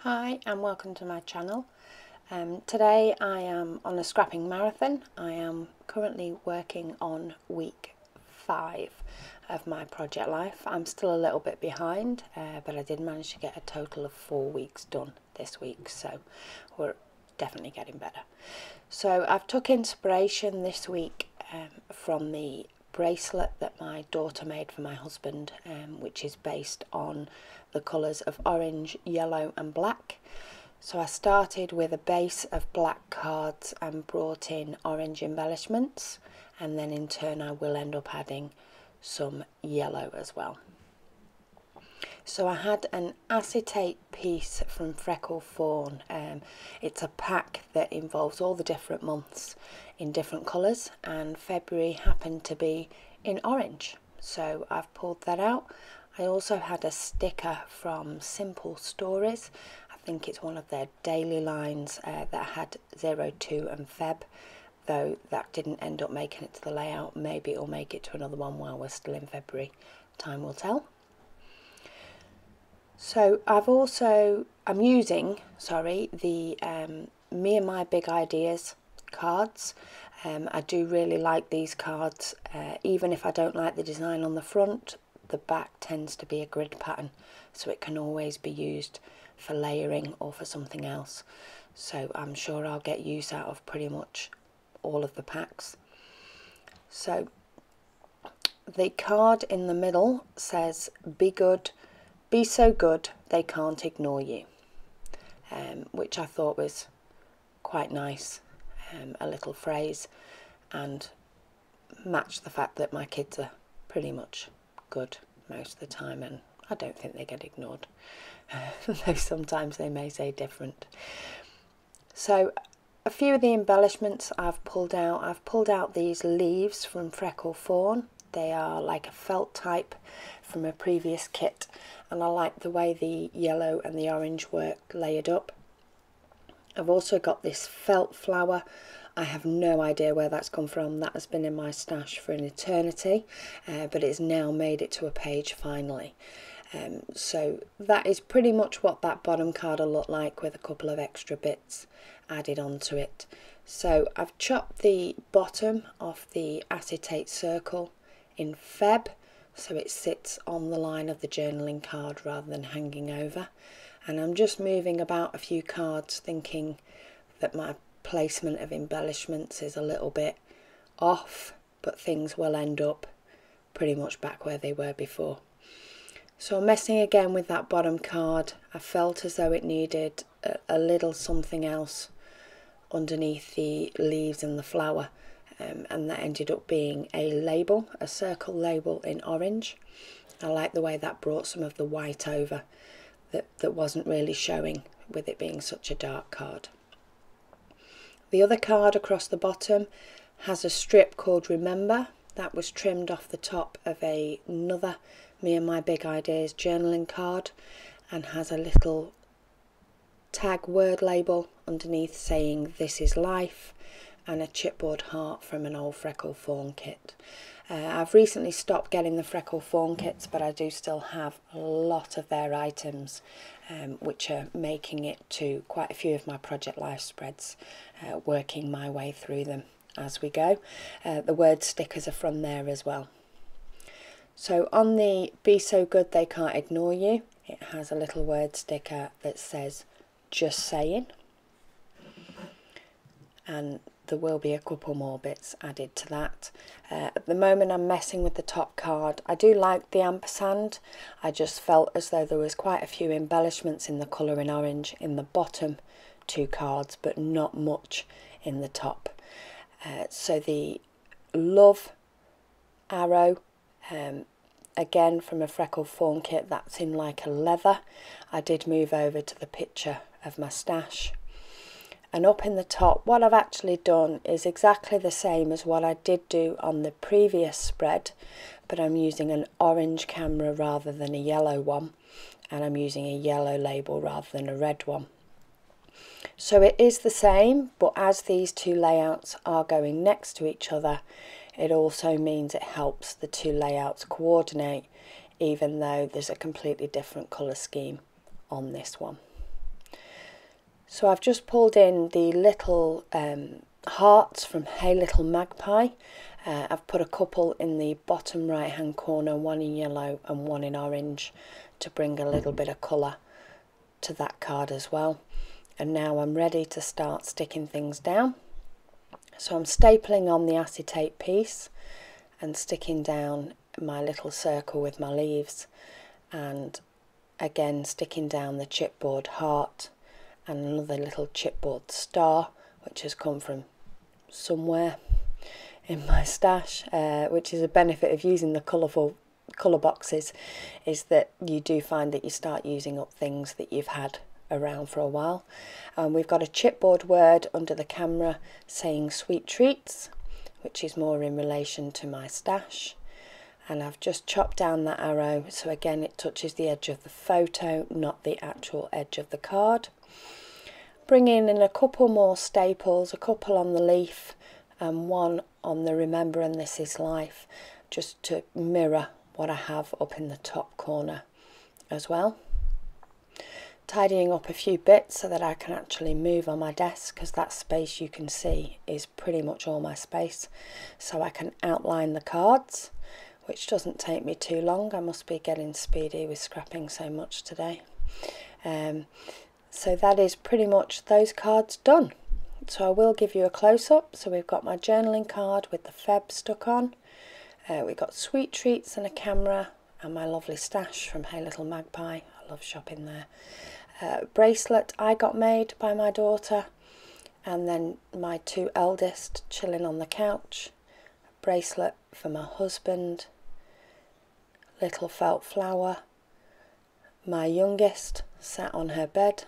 Hi and welcome to my channel. Today I am on a scrapping marathon. I am currently working on week 5 of my project life. I'm still a little bit behind, but I did manage to get a total of 4 weeks done this week, so we're definitely getting better. So I've took inspiration this week from the bracelet that my daughter made for my husband, which is based on the colours of orange, yellow and black. So I started with a base of black cards and brought in orange embellishments, and then in turn I will end up adding some yellow as well. So I had an acetate piece from Freckle Fawn. It's a pack that involves all the different months in different colours, and February happened to be in orange, so I've pulled that out. I also had a sticker from Simple Stories. I think it's one of their daily lines that had 02 and Feb, though that didn't end up making it to the layout. Maybe it'll make it to another one while we're still in February. Time will tell. So I'm using the Me and My Big Ideas cards. I do really like these cards, even if I don't like the design on the front. The back tends to be a grid pattern, so it can always be used for layering or for something else. So I'm sure I'll get use out of pretty much all of the packs. So the card in the middle says, "Be good, be so good they can't ignore you," which I thought was quite nice, a little phrase, and matched the fact that my kids are pretty much good most of the time, and I don't think they get ignored, though sometimes they may say different. So a few of the embellishments I've pulled out these leaves from Freckle Fawn. They are like a felt type from a previous kit, and I like the way the yellow and the orange work layered up. I've also got this felt flower. I have no idea where that's come from. That has been in my stash for an eternity, but it's now made it to a page finally. So that is pretty much what that bottom card will look like, with a couple of extra bits added onto it. So I've chopped the bottom of the acetate circle in Feb, so it sits on the line of the journaling card rather than hanging over. And I'm just moving about a few cards, thinking that my placement of embellishments is a little bit off, but things will end up pretty much back where they were before. So I'm messing again with that bottom card. I felt as though it needed a little something else underneath the leaves and the flower, and that ended up being a label, a circle label in orange. I like the way that brought some of the white over that wasn't really showing, with it being such a dark card. The other card across the bottom has a strip called Remember. That was trimmed off the top of another Me and My Big Ideas journaling card, and has a little tag word label underneath saying "This is Life," and a chipboard heart from an old Freckle Fawn kit. I've recently stopped getting the Freckle Fawn kits, but I do still have a lot of their items, which are making it to quite a few of my Project Life spreads, working my way through them as we go. The word stickers are from there as well. So on the "Be so good they can't ignore you," it has a little word sticker that says "Just saying," and there will be a couple more bits added to that. At the moment I'm messing with the top card. I do like the ampersand. I just felt as though there was quite a few embellishments in the colour in orange in the bottom 2 cards, but not much in the top. So the love arrow, again from a Freckle Fawn kit, that's in like a leather. I did move over to the picture of my stash. And up in the top, what I've actually done is exactly the same as what I did do on the previous spread, but I'm using an orange camera rather than a yellow one, and I'm using a yellow label rather than a red one. So it is the same, but as these 2 layouts are going next to each other, it also means it helps the 2 layouts coordinate, even though there's a completely different colour scheme on this one. So I've just pulled in the little hearts from Hey Little Magpie. I've put a couple in the bottom right hand corner, one in yellow and one in orange, to bring a little bit of colour to that card as well. And now I'm ready to start sticking things down. So I'm stapling on the acetate piece and sticking down my little circle with my leaves, and again sticking down the chipboard heart and another little chipboard star, which has come from somewhere in my stash, which is a benefit of using the colourful colour boxes, is that you do find that you start using up things that you've had around for a while. We've got a chipboard word under the camera saying sweet treats, which is more in relation to my stash, and I've just chopped down that arrow so again it touches the edge of the photo, not the actual edge of the card. Bring in a couple more staples, a couple on the leaf and one on the Remember and This Is Life, just to mirror what I have up in the top corner as well. Tidying up a few bits so that I can actually move on my desk, because that space you can see is pretty much all my space, so I can outline the cards, which doesn't take me too long. I must be getting speedy with scrapping so much today. So that is pretty much those cards done. So I will give you a close-up. So we've got my journaling card with the Feb stuck on. We've got sweet treats and a camera and my lovely stash from Hey Little Magpie. I love shopping there. Bracelet I got made by my daughter, and then my two eldest chilling on the couch. A bracelet for my husband. Little felt flower. My youngest sat on her bed.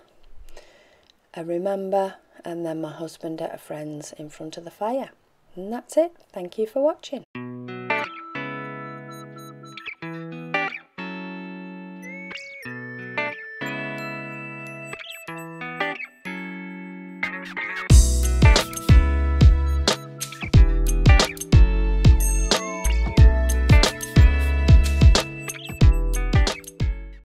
A remember, and then my husband at a friend's in front of the fire. And that's it. Thank you for watching.